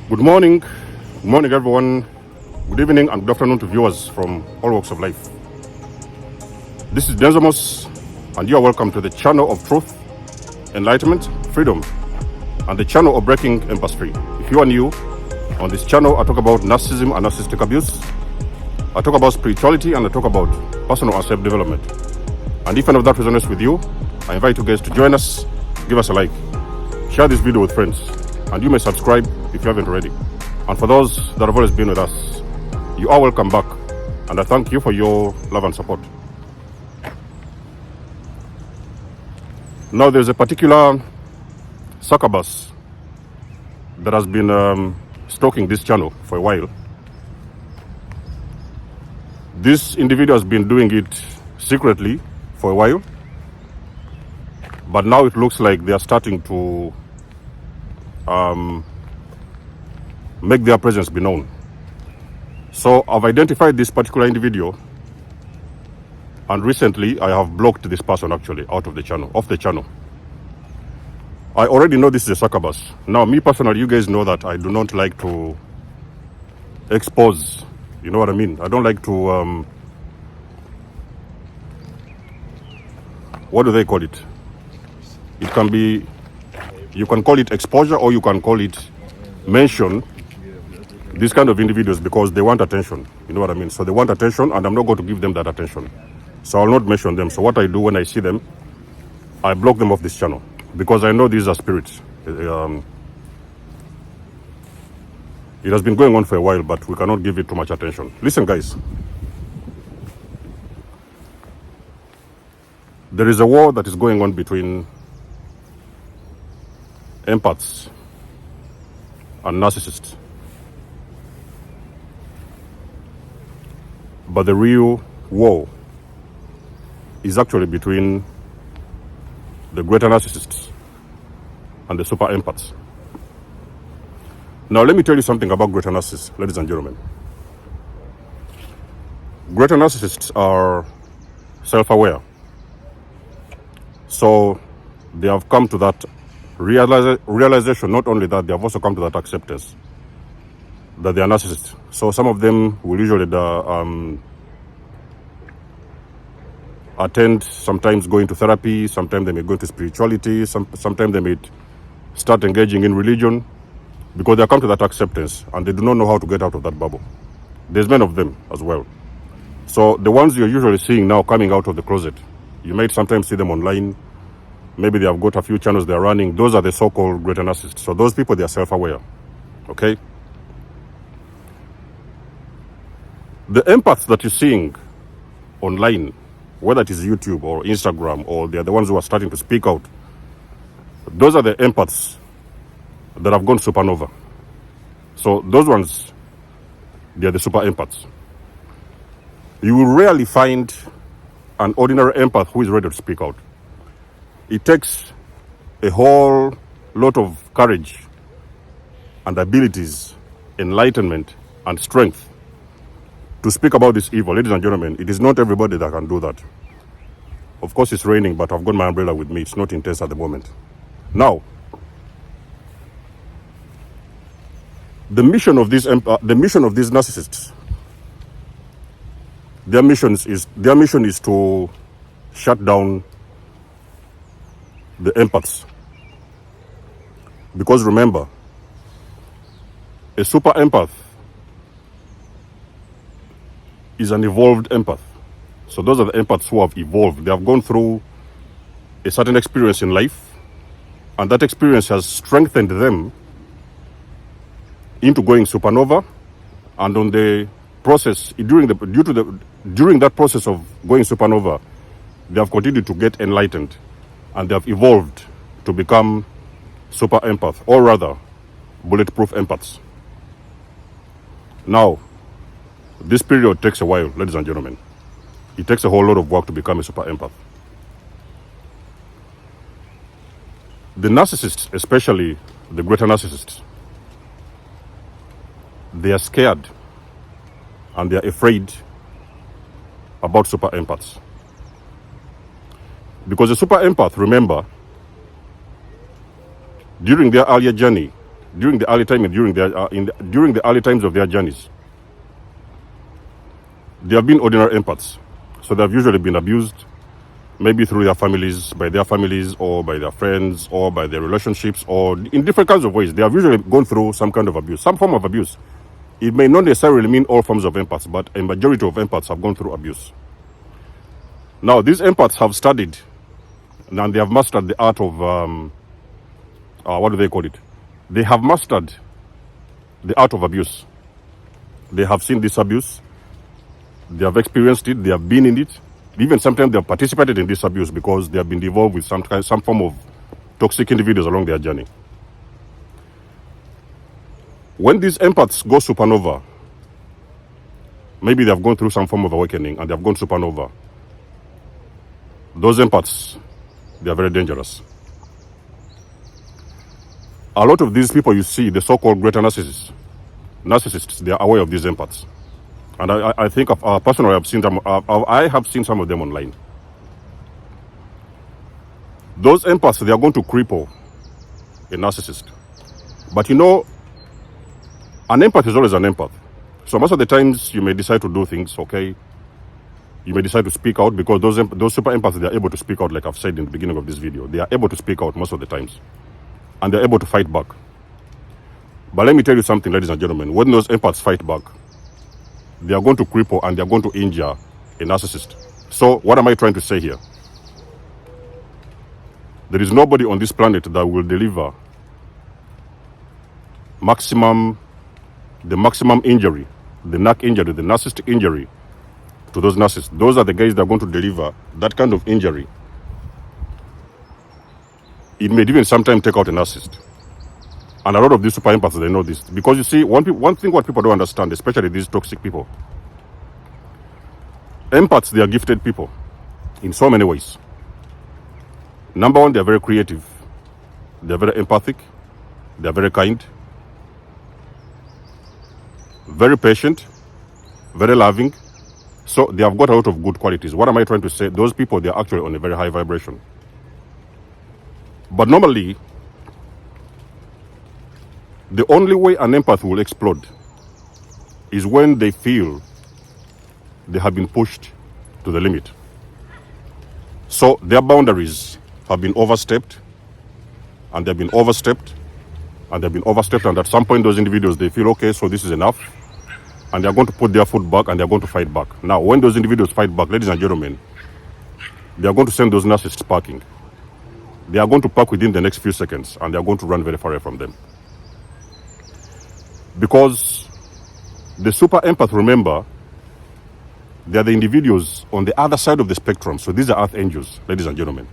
Good morning. Good morning, everyone. Good evening and good afternoon to viewers from all walks of life. This is Denzomus, and you are welcome to the channel of truth, enlightenment, freedom, and the channel of breaking empaths free. If you are new on this channel, I talk about narcissism and narcissistic abuse. I talk about spirituality and I talk about personal and self-development. And if any of that resonates with you, I invite you guys to join us, give us a like, share this video with friends, and you may subscribe if you haven't already. And for those that have always been with us, you are welcome back, and I thank you for your love and support. Now, there's a particular succubus that has been stalking this channel for a while. This individual has been doing it secretly for a while, but now it looks like they are starting to make their presence be known. So I've identified this particular individual, and recently I have blocked this person actually out of the channel, off the channel. I already know this is a succubus. Now, me personally, you guys know that I do not like to expose, you know what I mean? I don't like to, what do they call it? It can be, you can call it exposure, or you can call it mention these kind of individuals because they want attention. You know what I mean? So they want attention, and I'm not going to give them that attention. So I'll not mention them. So what I do when I see them, I block them off this channel because I know these are spirits. It has been going on for a while, but we cannot give it too much attention. Listen, guys. There is a war that is going on between empaths and narcissists. But the real war is actually between the greater narcissists and the super empaths. Now, let me tell you something about greater narcissists, ladies and gentlemen. Greater narcissists are self-aware. So they have come to that realization. Not only that, they have also come to that acceptance that they are narcissists. So some of them will usually attend, sometimes go into therapy, sometimes they may go into spirituality, sometimes they may start engaging in religion because they have come to that acceptance and they do not know how to get out of that bubble. There's many of them as well. So the ones you're usually seeing now coming out of the closet, you might sometimes see them online. Maybe they have got a few channels they're running. Those are the so-called greater narcissists. So those people, they are self-aware. Okay? The empaths that you're seeing online, whether it is YouTube or Instagram, or they're the ones who are starting to speak out, those are the empaths that have gone supernova. So those ones, they're the super empaths. You will rarely find an ordinary empath who is ready to speak out. It takes a whole lot of courage and abilities, enlightenment and strength to speak about this evil. Ladies and gentlemen, it is not everybody that can do that. Of course, it's raining, but I've got my umbrella with me. It's not intense at the moment. Now, the mission of these narcissists, their mission is to shut down the empaths. Because remember, a super empath is an evolved empath. So those are the empaths who have evolved. They have gone through a certain experience in life, and that experience has strengthened them into going supernova. And on the process, during that process of going supernova, they have continued to get enlightened, and they have evolved to become super empath, or rather bulletproof empaths. Now, this period takes a while, ladies and gentlemen. It takes a whole lot of work to become a super empath. The narcissists, especially the greater narcissists, they are scared and they are afraid about super empaths. Because a super empath, remember, during their earlier journey, during the early time and during the early times of their journeys. They have been ordinary empaths, so they have usually been abused, maybe through their families, by their families, or by their friends, or by their relationships, or in different kinds of ways. They have usually gone through some kind of abuse, some form of abuse. It may not necessarily mean all forms of empaths, but a majority of empaths have gone through abuse. Now, these empaths have studied, and they have mastered the art of, what do they call it? They have mastered the art of abuse. They have seen this abuse. They have experienced it. They have been in it. Even sometimes they have participated in this abuse because they have been involved with some form of toxic individuals along their journey. When these empaths go supernova, maybe they have gone through some form of awakening and they have gone supernova. Those empaths, they are very dangerous. A lot of these people you see, the so-called greater narcissists, they are aware of these empaths. And I think personally, I have seen some of them online. Those empaths, they are going to cripple a narcissist. But you know, an empath is always an empath. So most of the times you may decide to do things, okay? You may decide to speak out because those super empaths, they are able to speak out, like I've said in the beginning of this video. They are able to speak out most of the times. And they're able to fight back. But let me tell you something, ladies and gentlemen. When those empaths fight back, they are going to cripple and they are going to injure a narcissist. So what am I trying to say here? There is nobody on this planet that will deliver the maximum injury, the narcissistic injury to those narcissists. Those are the guys that are going to deliver that kind of injury. It may even sometimes take out a narcissist. And a lot of these super empaths, they know this. Because you see, one thing what people don't understand, especially these toxic people. Empaths, they are gifted people in so many ways. Number one, they are very creative. They are very empathic. They are very kind. Very patient. Very loving. So they have got a lot of good qualities. What am I trying to say? Those people, they are actually on a very high vibration. But normally, the only way an empath will explode is when they feel they have been pushed to the limit. So their boundaries have been overstepped, and they've been overstepped, and they've been overstepped, and at some point those individuals, they feel, okay, so this is enough, and they're going to put their foot back and they're going to fight back. Now, when those individuals fight back, ladies and gentlemen, they are going to send those narcissists packing. They are going to pack within the next few seconds, and they are going to run very far away from them. Because the super empath, remember, they are the individuals on the other side of the spectrum. So these are earth angels, ladies and gentlemen.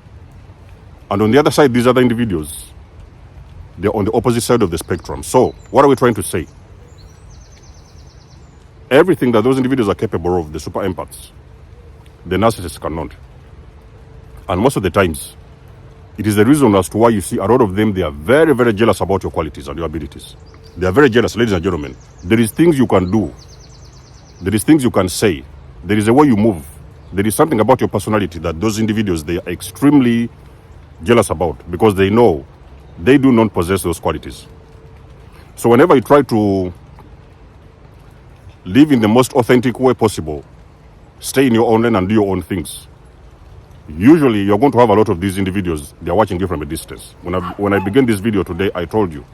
And on the other side, these other individuals, they're on the opposite side of the spectrum. So what are we trying to say? Everything that those individuals are capable of, the super empaths, the narcissists cannot. And most of the times, it is the reason as to why you see a lot of them, they are very, very jealous about your qualities and your abilities. They are very jealous, ladies and gentlemen. There is things you can do. There is things you can say. There is a way you move. There is something about your personality that those individuals, they are extremely jealous about because they know they do not possess those qualities. So whenever you try to live in the most authentic way possible, stay in your own lane and do your own things, usually you're going to have a lot of these individuals, they're watching you from a distance. When I began this video today, I told you,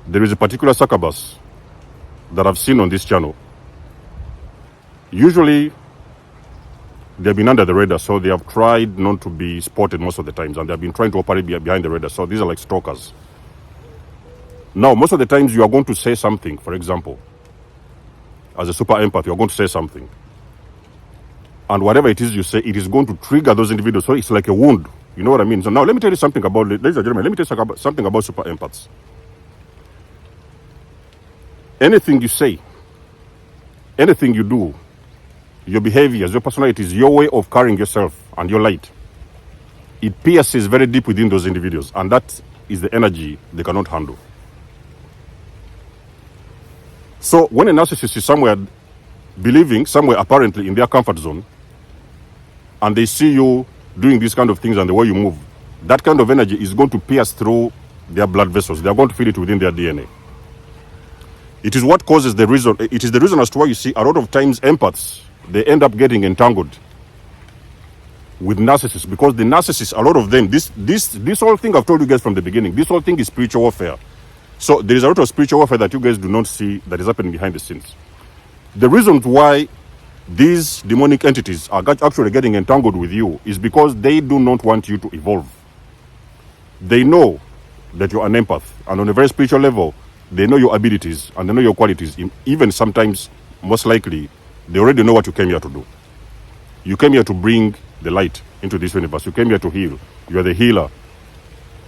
there is a particular succubus that I've seen on this channel. Usually, they've been under the radar, so they have tried not to be spotted most of the times, and they've been trying to operate behind the radar. So these are like stalkers. Now, most of the times you are going to say something, for example, as a super empath, you're going to say something. And whatever it is you say, it is going to trigger those individuals. So it's like a wound. You know what I mean? So now let me tell you something about, ladies and gentlemen, let me tell you something about super empaths. Anything you say, anything you do, your behaviors, your personalities, your way of carrying yourself and your light, it pierces very deep within those individuals. And that is the energy they cannot handle. So when a narcissist is somewhere believing, somewhere apparently in their comfort zone, and they see you doing these kind of things and the way you move, that kind of energy is going to pierce through their blood vessels. They are going to feel it within their DNA. It is what causes the reason. It is the reason as to why you see a lot of times empaths, they end up getting entangled with narcissists, because the narcissists, a lot of them, this whole thing I've told you guys from the beginning, this whole thing is spiritual warfare. So there is a lot of spiritual warfare that you guys do not see that is happening behind the scenes. The reason why these demonic entities are actually getting entangled with you is because they do not want you to evolve. They know that you're an empath, and on a very spiritual level, they know your abilities and they know your qualities. Even sometimes, most likely, they already know what you came here to do. You came here to bring the light into this universe. You came here to heal. You are the healer.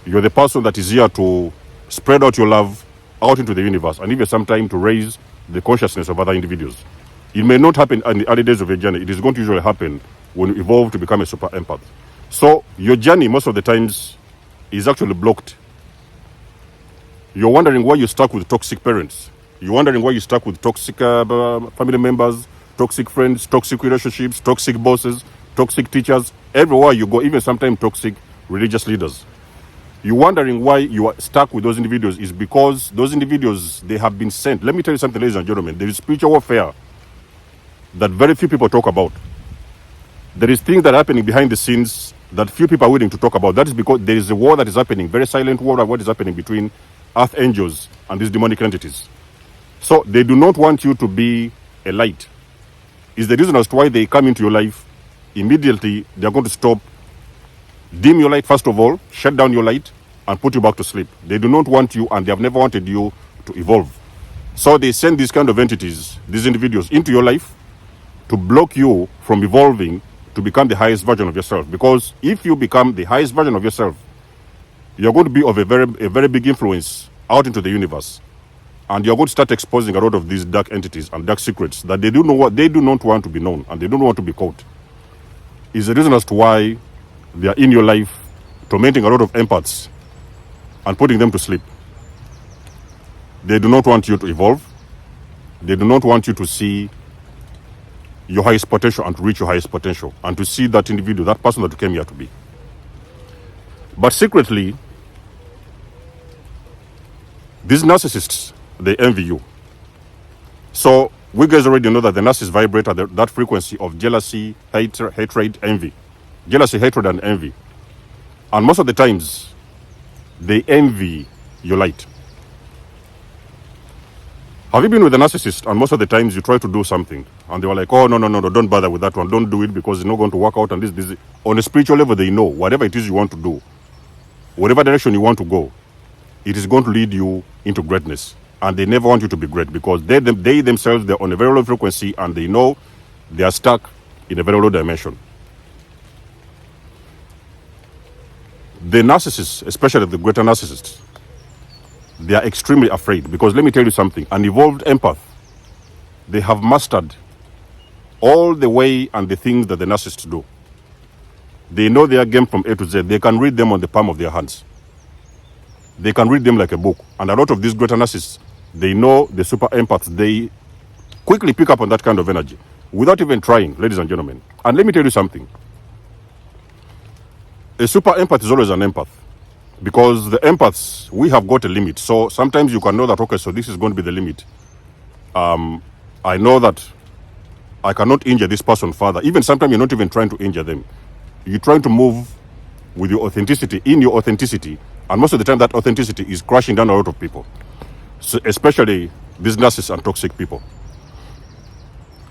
You are the person that is here to spread out your love out into the universe, and even sometimes to raise the consciousness of other individuals. It may not happen in the early days of your journey. It is going to usually happen when you evolve to become a super empath. So your journey most of the times is actually blocked. You're wondering why you're stuck with toxic parents. You're wondering why you're stuck with toxic family members, toxic friends, toxic relationships, toxic bosses, toxic teachers. Everywhere you go, even sometimes toxic religious leaders. You're wondering why you are stuck with those individuals is because those individuals, they have been sent. Let me tell you something, ladies and gentlemen. There is spiritual warfare that very few people talk about. There is things that are happening behind the scenes that few people are willing to talk about. That is because there is a war that is happening, very silent war, what is happening between earth angels and these demonic entities. So they do not want you to be a light. Is the reason as to why they come into your life. Immediately, they are going to stop, dim your light first of all, shut down your light, and put you back to sleep. They do not want you, and they have never wanted you to evolve. So they send these kind of entities, these individuals, into your life to block you from evolving to become the highest version of yourself. Because if you become the highest version of yourself, you're going to be of a very big influence out into the universe. And you're going to start exposing a lot of these dark entities and dark secrets that they do not want to be known, and they don't want to be caught. Is the reason as to why they are in your life, tormenting a lot of empaths and putting them to sleep. They do not want you to evolve. They do not want you to see your highest potential and to reach your highest potential and to see that individual, that person that you came here to be. But secretly, these narcissists, they envy you. So we guys already know that the narcissists vibrate at that frequency of jealousy, hatred, envy. Jealousy, hatred, and envy. And most of the times, they envy your light. Have you been with a narcissist and most of the times you try to do something and they were like, oh, no, don't bother with that one. Don't do it because it's not going to work out. And this. On a spiritual level, they know whatever it is you want to do, whatever direction you want to go, it is going to lead you into greatness. And they never want you to be great because they themselves, they're on a very low frequency and they know they are stuck in a very low dimension. The narcissists, especially the greater narcissists, they are extremely afraid because let me tell you something, an evolved empath, they have mastered all the way and the things that the narcissists do. They know their game from A to Z. They can read them on the palm of their hands. They can read them like a book. And a lot of these greater narcissists, they know the super empaths. They quickly pick up on that kind of energy without even trying, ladies and gentlemen. And let me tell you something. A super empath is always an empath. Because the empaths, we have got a limit. So sometimes you can know that, okay, so this is going to be the limit. I know that I cannot injure this person further. Even sometimes you're not even trying to injure them. You're trying to move with your authenticity, in your authenticity. And most of the time that authenticity is crashing down a lot of people. So especially these narcissists and toxic people.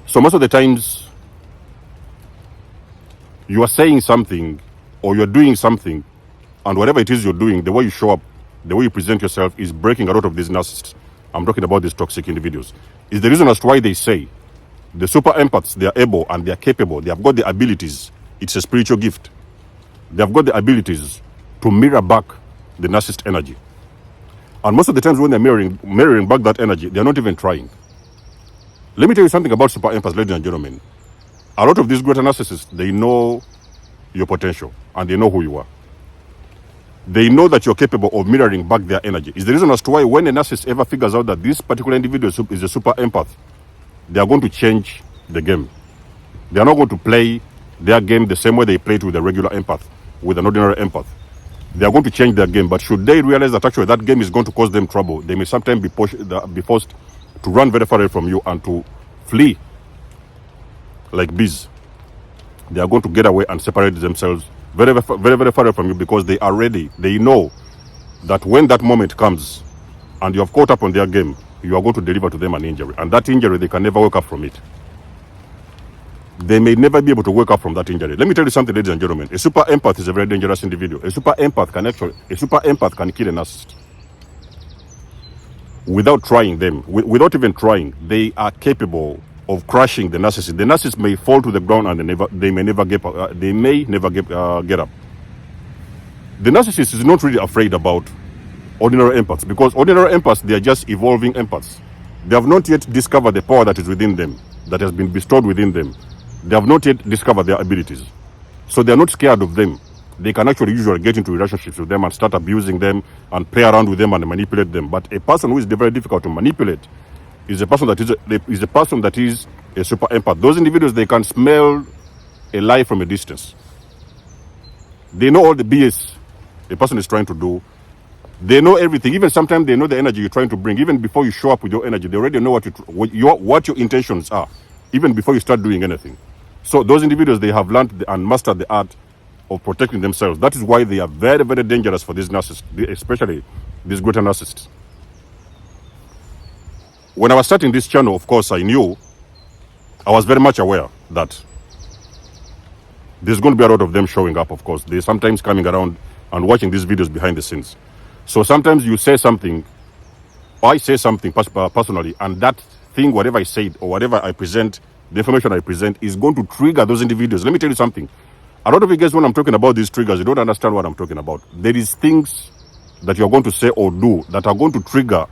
So most of the times you are saying something or you're doing something, and whatever it is you're doing, the way you show up, the way you present yourself is breaking a lot of these narcissists. I'm talking about these toxic individuals. Is the reason as to why they say the super empaths, they are able and they are capable. They have got the abilities. It's a spiritual gift. They have got the abilities to mirror back the narcissist energy. And most of the times when they're mirroring back that energy, they're not even trying. Let me tell you something about super empaths, ladies and gentlemen. A lot of these greater narcissists, they know your potential and they know who you are. They know that you're capable of mirroring back their energy. It's the reason as to why when a narcissist ever figures out that this particular individual is a super empath, they are going to change the game. They are not going to play their game the same way they play it with a regular empath, with an ordinary empath. they are going to change their game. But should they realize that actually that game is going to cause them trouble, they may sometimes be forced to run very far away from you and to flee like bees. They are going to get away and separate themselves very, very, very far away from you, because they are ready. They know that when that moment comes and you have caught up on their game, you are going to deliver to them an injury. And that injury, they can never wake up from it. They may never be able to wake up from that injury. Let me tell you something, ladies and gentlemen. A super empath is a very dangerous individual. A super empath can kill a narcissist. Without trying them, without even trying, they are capable of crushing the narcissist. The narcissist may fall to the ground and they may never get up. The narcissist is not really afraid about ordinary empaths, because ordinary empaths, they are just evolving empaths. They have not yet discovered the power that is within them, that has been bestowed within them. They have not yet discovered their abilities. So they are not scared of them. They can actually usually get into relationships with them and start abusing them and play around with them and manipulate them. But a person who is very difficult to manipulate is a person that is a super empath. Those individuals, they can smell a lie from a distance. They know all the BS a person is trying to do. They know everything. Even sometimes they know the energy you're trying to bring. Even before you show up with your energy, they already know what your intentions are, even before you start doing anything. So those individuals, they have learned and mastered the art of protecting themselves. That is why they are very, very dangerous for these narcissists, especially these greater narcissists. When I was starting this channel, of course, I was very much aware that there's going to be a lot of them showing up, of course. They're sometimes coming around and watching these videos behind the scenes. So sometimes you say something, or I say something personally, and that thing, whatever I said or whatever I present, the information I present is going to trigger those individuals. Let me tell you something. A lot of you guys, when I'm talking about these triggers, you don't understand what I'm talking about. There is things that you're going to say or do that are going to trigger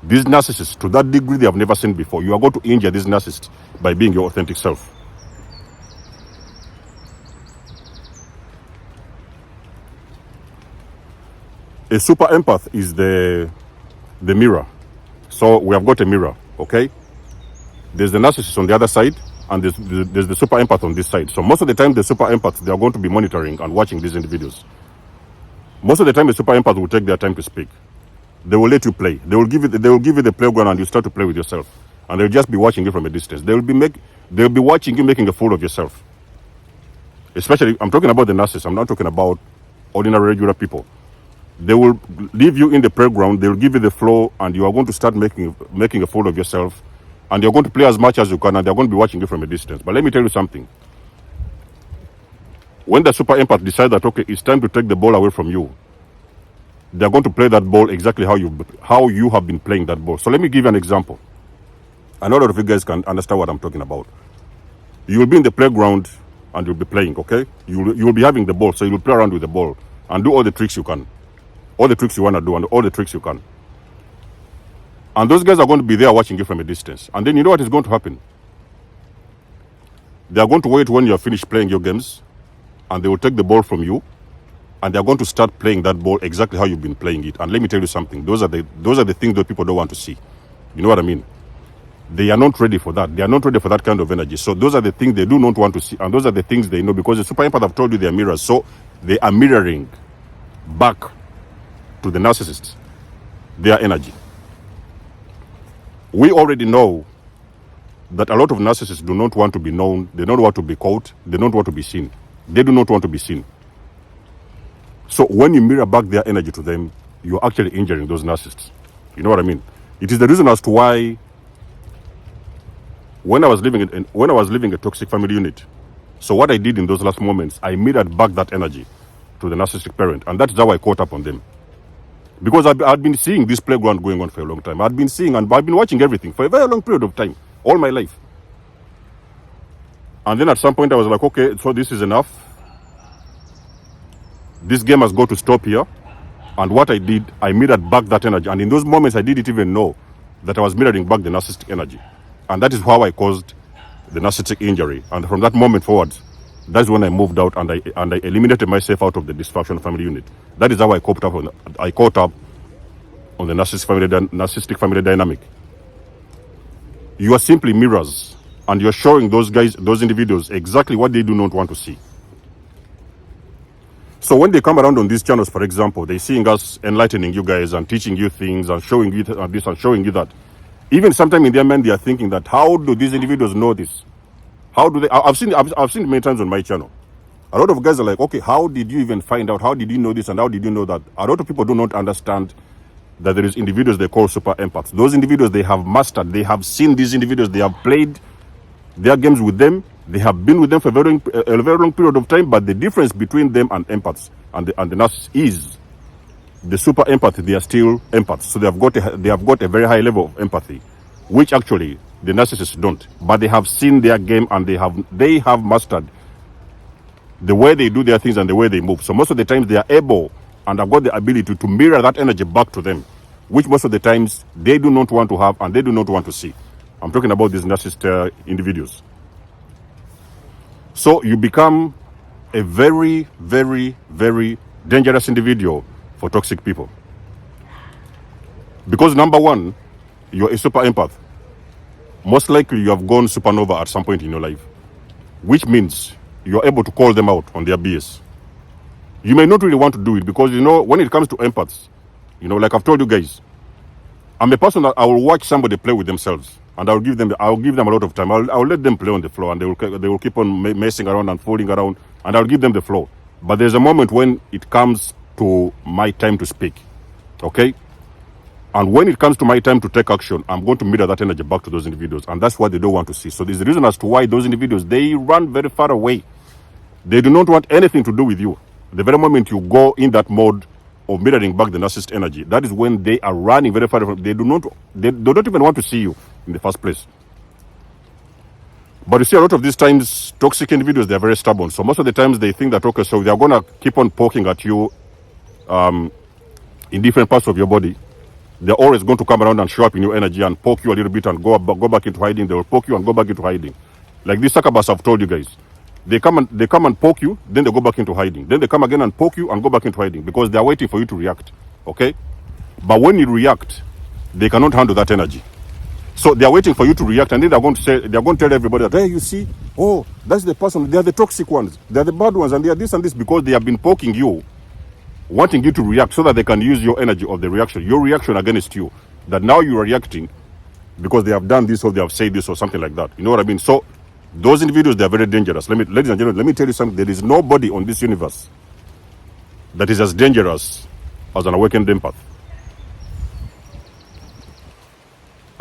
these narcissists to that degree they have never seen before. You are going to injure these narcissists by being your authentic self. A super empath is the mirror. So we have got a mirror, okay? There's the narcissist on the other side, and there's the super empath on this side. So most of the time, the super empaths, they are going to be monitoring and watching these individuals. Most of the time, the super empath will take their time to speak. They will let you play. They will give you the playground, and you start to play with yourself. And they'll just be watching you from a distance. They'll be watching you making a fool of yourself. Especially, I'm talking about the narcissists. I'm not talking about ordinary regular people. They will leave you in the playground. They will give you the floor, and you are going to start making a fool of yourself. And you're going to play as much as you can, and they're going to be watching you from a distance. But let me tell you something. When the super empath decides that, okay, it's time to take the ball away from you, they're going to play that ball exactly how you have been playing that ball. So let me give you an example. I know a lot of you guys can understand what I'm talking about. You will be in the playground, and you'll be playing, okay? You will be having the ball, so you'll play around with the ball and do all the tricks you can. All the tricks you want to do and all the tricks you can. And those guys are going to be there watching you from a distance. And then you know what is going to happen? They are going to wait when you are finished playing your games, and they will take the ball from you, and they are going to start playing that ball exactly how you've been playing it. And let me tell you something. Those are the things that people don't want to see. You know what I mean? They are not ready for that. They are not ready for that kind of energy. So those are the things they do not want to see. And those are the things they know, because the super empath have told you they are mirrors. So they are mirroring back to the narcissists their energy. We already know that a lot of narcissists do not want to be known. They don't want to be caught. They don't want to be seen. They do not want to be seen. So when you mirror back their energy to them, you're actually injuring those narcissists. You know what I mean? It is the reason as to why when I was living a toxic family unit, so what I did in those last moments, I mirrored back that energy to the narcissistic parent, and that's how I caught up on them. Because I'd been seeing this playground going on for a long time. I'd been seeing and I've been watching everything for a very long period of time, all my life. And then at some point I was like, okay, so this is enough. This game has got to stop here. And what I did, I mirrored back that energy. And in those moments, I didn't even know that I was mirroring back the narcissistic energy. And that is how I caused the narcissistic injury. And from that moment forward, that's when I moved out and I eliminated myself out of the dysfunctional family unit. That is how I caught up on the narcissistic family dynamic. You are simply mirrors, and you're showing those individuals exactly what they do not want to see. So when they come around on these channels, for example, they're seeing us enlightening you guys and teaching you things and showing you this and showing you that. Even sometimes in their mind, they are thinking that, how do these individuals know this? How do they? I've seen it many times on my channel. A lot of guys are like, okay, how did you even find out? How did you know this and how did you know that? A lot of people do not understand that there is individuals they call super empaths. Those individuals, they have mastered, they have seen these individuals, they have played their games with them, they have been with them for a very long period of time. But the difference between them and empaths and the narcissists is the super empath, they are still empaths. So they have got a very high level of empathy, which actually the narcissists don't. But they have seen their game and they have mastered the way they do their things and the way they move. So most of the times they are able and have got the ability to mirror that energy back to them, which most of the times they do not want to have and they do not want to see. I'm talking about these narcissist individuals. So you become a very, very, very dangerous individual for toxic people. Because number one, you're a super empath. Most likely you have gone supernova at some point in your life, which means you're able to call them out on their BS. You may not really want to do it because, when it comes to empaths, like I've told you guys, I'm a person that I will watch somebody play with themselves and I'll give them a lot of time. I'll let them play on the floor and they will keep on messing around and fooling around and I'll give them the floor. But there's a moment when it comes to my time to speak, okay? And when it comes to my time to take action, I'm going to mirror that energy back to those individuals, and that's what they don't want to see. So there's a reason as to why those individuals, they run very far away. They do not want anything to do with you. The very moment you go in that mode of mirroring back the narcissist energy, that is when they are running very far away. They don't even want to see you in the first place. But you see, a lot of these times, toxic individuals, they're very stubborn. So most of the times they think that, okay, so they're going to keep on poking at you in different parts of your body. They're always going to come around and show up in your energy and poke you a little bit and go back into hiding. They will poke you and go back into hiding. Like these succubus I've told you guys. They come and poke you, then they go back into hiding. Then they come again and poke you and go back into hiding because they're waiting for you to react. Okay? But when you react, they cannot handle that energy. So they're waiting for you to react, and then they're going to tell everybody that, hey, you see, oh, that's the person, they're the toxic ones, they're the bad ones, and they are this and this because they have been poking you, wanting you to react so that they can use your energy of the reaction, your reaction against you, that now you are reacting because they have done this or they have said this or something like that. You know what I mean? So those individuals, they are very dangerous. Ladies and gentlemen, let me tell you something. There is nobody on this universe that is as dangerous as an awakened empath.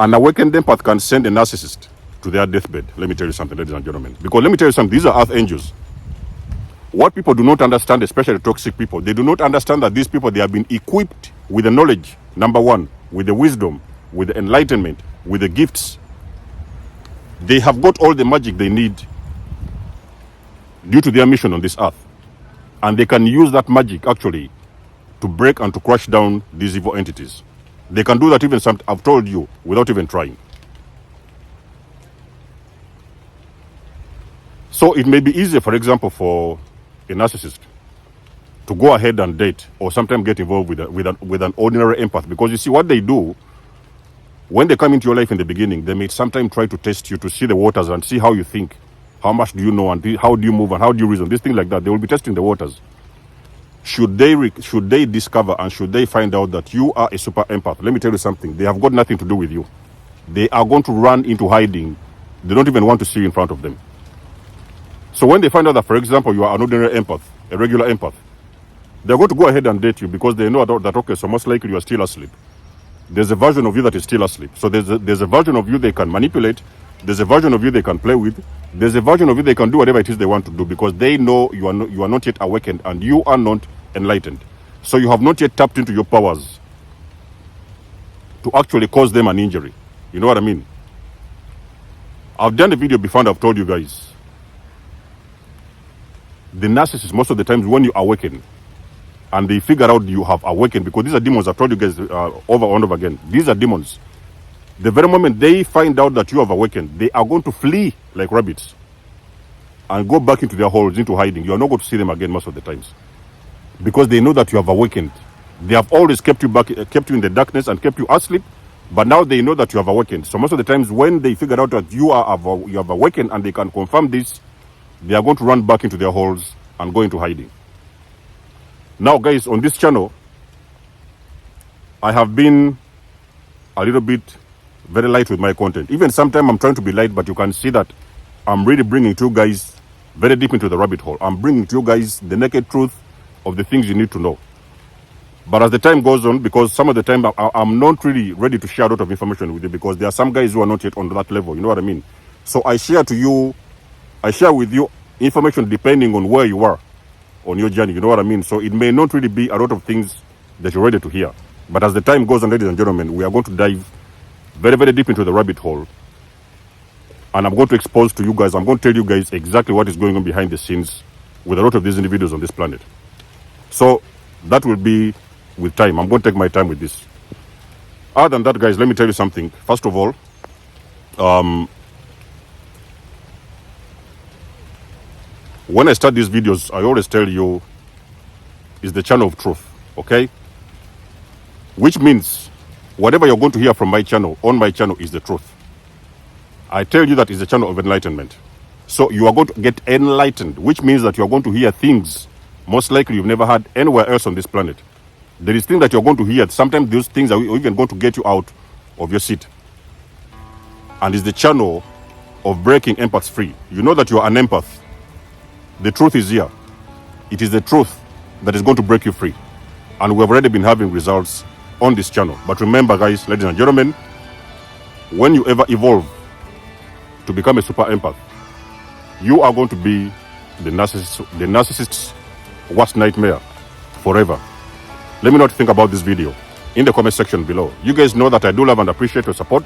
An awakened empath can send a narcissist to their deathbed. Let me tell you something, ladies and gentlemen. Because let me tell you something, these are earth angels. What people do not understand, especially toxic people, they do not understand that these people, they have been equipped with the knowledge, number one, with the wisdom, with the enlightenment, with the gifts. They have got all the magic they need due to their mission on this earth. And they can use that magic, actually, to break and to crush down these evil entities. They can do that even, I've told you, without even trying. So it may be easier, for example, for a narcissist to go ahead and date or sometimes get involved with an ordinary empath. Because you see, what they do, when they come into your life in the beginning, they may sometimes try to test you to see the waters and see how you think, how much do you know, and how do you move, and how do you reason, this thing like that. They will be testing the waters. Should they discover and should they find out that you are a super empath, let me tell you something, they have got nothing to do with you. They are going to run into hiding. They don't even want to see you in front of them. So when they find out that, for example, you are an ordinary empath, a regular empath, they're going to go ahead and date you because they know that, okay, so most likely you are still asleep. There's a version of you that is still asleep. So there's a version of you they can manipulate. There's a version of you they can play with. There's a version of you they can do whatever it is they want to do because they know you are not yet awakened and you are not enlightened. So you have not yet tapped into your powers to actually cause them an injury. You know what I mean? I've done the video before and I've told you guys, the narcissist, most of the times when you awaken and they figure out you have awakened, because these are demons, I've told you guys over and over again, these are demons. The very moment they find out that you have awakened, they are going to flee like rabbits and go back into their holes, into hiding. You are not going to see them again most of the times because they know that you have awakened. They have always kept you in the darkness and kept you asleep, but now they know that you have awakened. So most of the times when they figure out that you have awakened and they can confirm this, they are going to run back into their holes and go into hiding. Now, guys, on this channel, I have been a little bit very light with my content. Even sometimes I'm trying to be light, but you can see that I'm really bringing to you guys very deep into the rabbit hole. I'm bringing to you guys the naked truth of the things you need to know. But as the time goes on, because some of the time I'm not really ready to share a lot of information with you, because there are some guys who are not yet on that level, you know what I mean? So I share with you information depending on where you are on your journey, you know what I mean? So it may not really be a lot of things that you're ready to hear. But as the time goes on, ladies and gentlemen, we are going to dive very, very deep into the rabbit hole. And I'm going to expose to you guys, I'm going to tell you guys exactly what is going on behind the scenes with a lot of these individuals on this planet. So that will be with time. I'm going to take my time with this. Other than that, guys, let me tell you something. First of all, when I start these videos, I always tell you it's the channel of truth, okay? Which means whatever you're going to hear from my channel, on my channel, is the truth. I tell you that it's a channel of enlightenment. So you are going to get enlightened, which means that you're going to hear things most likely you've never heard anywhere else on this planet. There is things that you're going to hear. Sometimes those things are even going to get you out of your seat. And it's the channel of breaking empaths free. You know that you are an empath. The truth is here. It is the truth that is going to break you free. And we have already been having results on this channel. But remember, guys, ladies and gentlemen, when you ever evolve to become a super empath, you are going to be the narcissist's worst nightmare forever. Let me know what you think about this video in the comment section below. You guys know that I do love and appreciate your support.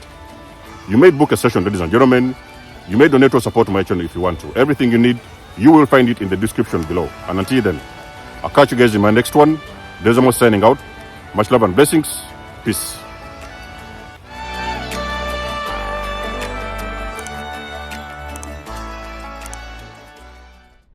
You may book a session, ladies and gentlemen. You may donate your support to my channel if you want to. Everything you need, you will find it in the description below. And until then, I'll catch you guys in my next one. Desmo signing out. Much love and blessings. Peace.